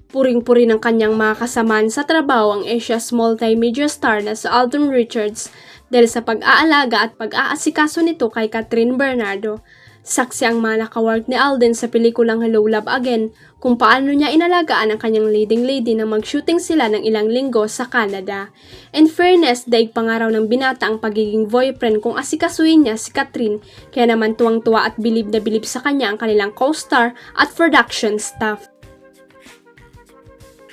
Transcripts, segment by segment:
Puring-puri ng kanyang mga kasamaan sa trabaho ang Asia's multimedia star na si Alden Richards dahil sa pag-aalaga at pag-aasikaso nito kay Kathryn Bernardo. Saksi ang mga nakawork ni Alden sa pelikulang Hello Love Again kung paano niya inalagaan ang kanyang leading lady nang mag-shooting sila ng ilang linggo sa Canada. In fairness, daig pangaraw ng binata ang pagiging boyfriend kung asikasuhin niya si Kathryn, kaya naman tuwang-tuwa at bilib na bilib sa kanya ang kanilang co-star at production staff.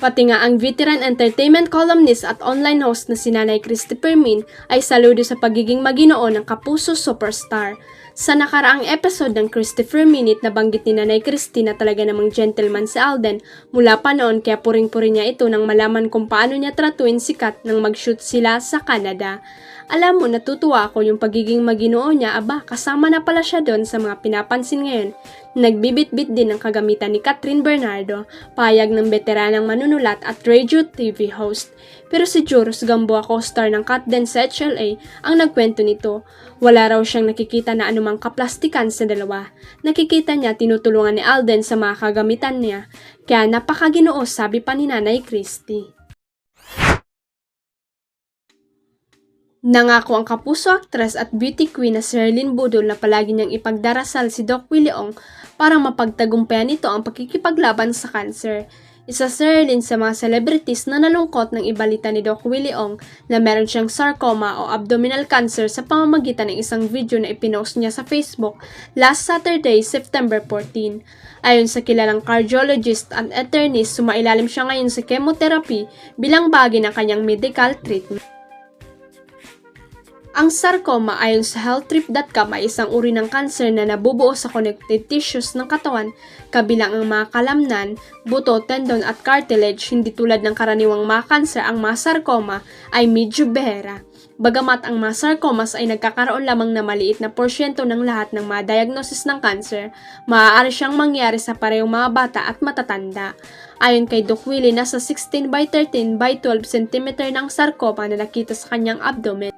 Pati nga ang veteran entertainment columnist at online host na si Nanay Christy Permin ay saludo sa pagiging maginoo ng kapuso superstar. Sa nakaraang episode ng Christopher Minute, nabanggit ni Nanay Christy na talaga namang gentleman si Alden mula pa noon, kaya puring-puri niya ito nang malaman kung paano niya tratuin si Kat nang mag-shoot sila sa Canada. Alam mo, natutuwa ako yung pagiging maginoo niya, kasama na pala siya doon sa mga pinapansin ngayon. Nagbibit-bit din ng kagamitan ni Kathryn Bernardo, payag ng veteranang manunulat at radio TV host. Pero si Joros Gamboa, co-star ng Kat din sa HLA, ang nagkwento nito. Wala raw siyang nakikita na anumang kaplastikan sa dalawa. Nakikita niya tinutulungan ni Alden sa mga kagamitan niya. Kaya napakaginoo, sabi pa ni Nanay Christy. Nangako ang kapuso actress at beauty queen na si Herlyn Budol na palagi niyang ipagdarasal si Doc Willie Ong para mapagtagumpayan nito ang pagkikipaglaban sa cancer. Isa si Herlyn sa mga celebrities na nalungkot ng ibalita ni Doc Willie Ong na meron siyang sarcoma o abdominal cancer sa pamamagitan ng isang video na ipinost niya sa Facebook last Saturday, September 14. Ayon sa kilalang cardiologist at attorney, sumailalim siya ngayon sa chemotherapy bilang bahagi ng kanyang medical treatment. Ang sarcoma ayon sa healthtrip.com ay isang uri ng kanser na nabubuo sa connective tissues ng katawan, kabilang ang mga kalamnan, buto, tendon at cartilage. Hindi tulad ng karaniwang mga kanser, ang mga sarcoma ay medyo bihera. Bagamat ang mga sarcomas ay nagkakaroon lamang na maliit na porsyento ng lahat ng mga diagnosis ng cancer, maaari siyang mangyari sa parehong mga bata at matatanda. Ayon kay Doc Willie, nasa 16 by 13 by 12 cm ng sarcoma na nakita sa kanyang abdomen.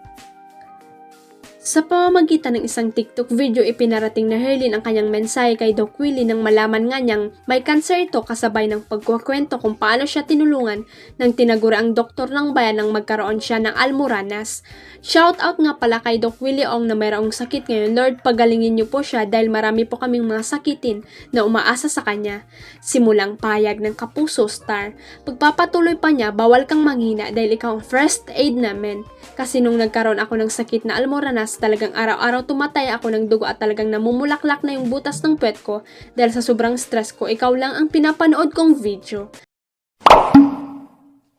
Sa pamamagitan ng isang TikTok video, ipinarating na Herlyn ang kanyang mensahe kay Doc Willie nang malaman nga niyang may cancer ito, kasabay ng pagkukwento kung paano siya tinulungan ng tinaguriang doktor ng bayan nang magkaroon siya ng almoranas. Shout out nga pala kay Doc Willie Ong na mayroong sakit ngayon. Lord, pagalingin niyo po siya dahil marami po kaming mga sakitin na umaasa sa kanya. Simulang payag ng kapuso star. Pagpapatuloy pa niya, bawal kang manghina dahil ikaw ang first aid namin. Kasi nung nagkaroon ako ng sakit na almoranas, talagang araw-araw tumatay ako ng dugo at talagang namumulaklak na yung butas ng puwet ko dahil sa sobrang stress ko. Ikaw lang ang pinapanood kong video.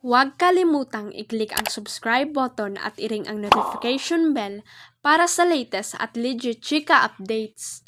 Huwag kalimutang i-click ang subscribe button at i-ring ang notification bell para sa latest at legit chika updates.